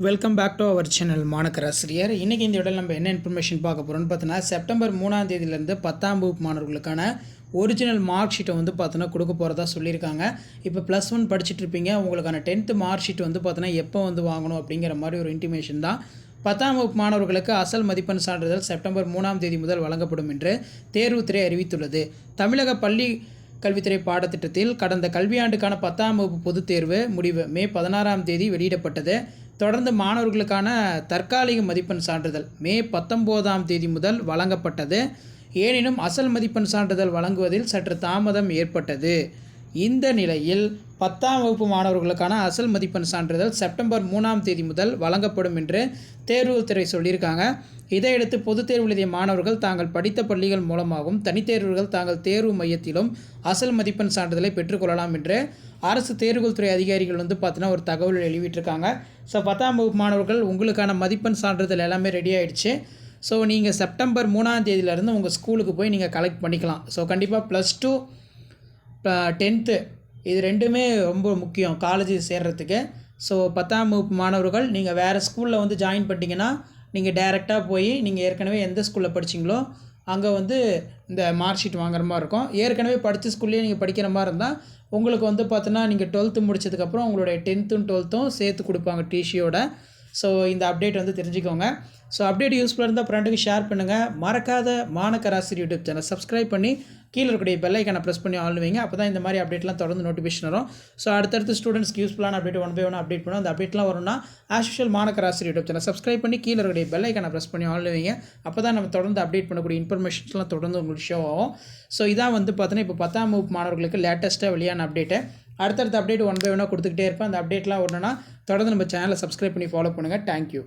Welcome back to our channel Manakkarasiriyar. இன்றைக்கி இந்த இடத்துல நம்ம என்ன இன்ஃபர்மேஷன் பார்க்க போகிறோம்னு பார்த்தீங்கன்னா, செப்டம்பர் 3ஆம் தேதியிலேருந்து 10ஆம் வகுப்பு மாணவர்களுக்கான ஒரிஜினல் மார்க் ஷீட்டை வந்து பார்த்தோன்னா கொடுக்க போகிறதா சொல்லியிருக்காங்க. இப்போ +1 படிச்சுட்டு இருப்பீங்க, உங்களுக்கான 10th மார்க் ஷீட் வந்து பார்த்தோன்னா எப்போ வந்து வாங்கணும் அப்படிங்கிற மாதிரி ஒரு இன்டிமேஷன் தான். 10ஆம் வகுப்பு மாணவர்களுக்கு அசல் மதிப்பெண் சான்றிதழ் செப்டம்பர் 3ஆம் தேதி முதல் வழங்கப்படும் என்று தேர்வுத்துறை அறிவித்துள்ளது. தமிழக பள்ளி கல்வித்துறை பாடத்திட்டத்தில் கடந்த கல்வியாண்டுக்கான 10ஆம் வகுப்பு பொதுத் தேர்வு முடிவு மே 16ஆம் தேதி வெளியிடப்பட்டது. தொடர்ந்து மாணவர்களுக்கான தற்காலிக மதிப்பெண் சான்றிதழ் மே 19ஆம் தேதி முதல் வழங்கப்பட்டது. எனினும் அசல் மதிப்பெண் சான்றிதழ் வழங்குவதில் சற்று தாமதம் ஏற்பட்டது. இந்த நிலையில் 10ஆம் வகுப்பு மாணவர்களுக்கான அசல் மதிப்பெண் சான்றிதழ் செப்டம்பர் 3ஆம் தேதி முதல் வழங்கப்படும் என்று தேர்வுத்துறை சொல்லியிருக்காங்க. இதையடுத்து பொதுத் தேர்வு எழுதிய மாணவர்கள் தாங்கள் படித்த பள்ளிகள் மூலமாகவும் தனித்தேர்வுகள் தாங்கள் தேர்வு மையத்திலும் அசல் மதிப்பெண் சான்றிதழை பெற்றுக்கொள்ளலாம் என்று அரசு தேர்வுகள் துறை அதிகாரிகள் வந்து பார்த்தீங்கன்னா ஒரு தகவல் வெளியிட்டிருக்காங்க. ஸோ 10ஆம் வகுப்பு மாணவர்கள் உங்களுக்கான மதிப்பெண் சான்றிதழ் எல்லாமே ரெடி ஆகிடுச்சு. ஸோ நீங்கள் செப்டம்பர் 3ஆம் தேதியிலேருந்து உங்கள் ஸ்கூலுக்கு போய் நீங்கள் கலெக்ட் பண்ணிக்கலாம். ஸோ கண்டிப்பாக +2 10th இது ரெண்டுமே ரொம்ப முக்கியம் காலேஜ் சேர்கிறதுக்கு. ஸோ 10ஆம் வகுப்பு மாணவர்கள் நீங்கள் வேறு ஸ்கூலில் வந்து ஜாயின் பண்ணிட்டீங்கன்னா நீங்கள் டைரெக்டாக போய் நீங்கள் ஏற்கனவே எந்த ஸ்கூலில் படிச்சிங்களோ அங்கே வந்து இந்த மார்க் ஷீட் வாங்குற மாதிரி இருக்கும். ஏற்கனவே படித்த ஸ்கூல்லேயே நீங்கள் படிக்கிற மாதிரி இருந்தால் உங்களுக்கு வந்து பார்த்தோன்னா நீங்கள் 12th முடிச்சதுக்கப்புறம் உங்களுடைய 10th 12th சேர்த்து கொடுப்பாங்க டிசியோட. ஸோ இந்த அப்டேட் வந்து தெரிஞ்சுக்கோங்க. ஸோ அப்டேட் யூஸ்ஃபுல்லாக இருந்தால் ஃப்ரெண்டுக்கு ஷேர் பண்ணுங்கள். மறக்காத மாணக்கராசிரியர் யூடியூப் சேனல் சப்ஸ்கிரைப் பண்ணி கீழே இருக்கக்கூடிய பெல் ஐக்கானை ப்ரெஸ் பண்ணி ஆல் வைங்க. அப்போ தான் இந்த மாதிரி அப்டேட்லாம் தொடர்ந்து நோட்டிஃபிகேஷன் வரும். ஸோ அடுத்தடுத்து ஸ்டூடெண்ட்ஸ்க்கு யூஸ்ஃபுல்லான அப்டேட் 1 by 1 அப்டேட் பண்ணுவோம். அந்த அப்டேட்லாம் வரும்னா as usual Manakkarasiriyar YouTube channel subscribe பண்ணி கீழே இருக்கக்கூடிய பெல் ஐக்கானை ப்ரெஸ் பண்ணி ஆல் வைங்க. அப்போ தான் நம்ம தொடர்ந்து அப்டேட் பண்ணக்கூடிய இன்ஃபர்மேஷன்ஸ்லாம் தொடர்ந்து உங்களுக்கு ஷோ ஆகும். ஸோ இதான் வந்து பார்த்தோன்னா இப்போ 10ஆம் வகுப்பு மாணவர்களுக்கு லேட்டஸ்ட்டாக வெளியான அப்டேட்டு. அடுத்தடுத்த அப்டேட் 1 by 1 கொடுத்துக்கிட்டே இருப்பேன். அந்த அப்டேட்லாம் வரணும்னா தொடர்ந்து நம்ம சேனலை சப்ஸ்கிரைப் பண்ணி ஃபாலோ பண்ணுங்கள். தேங்க்யூ.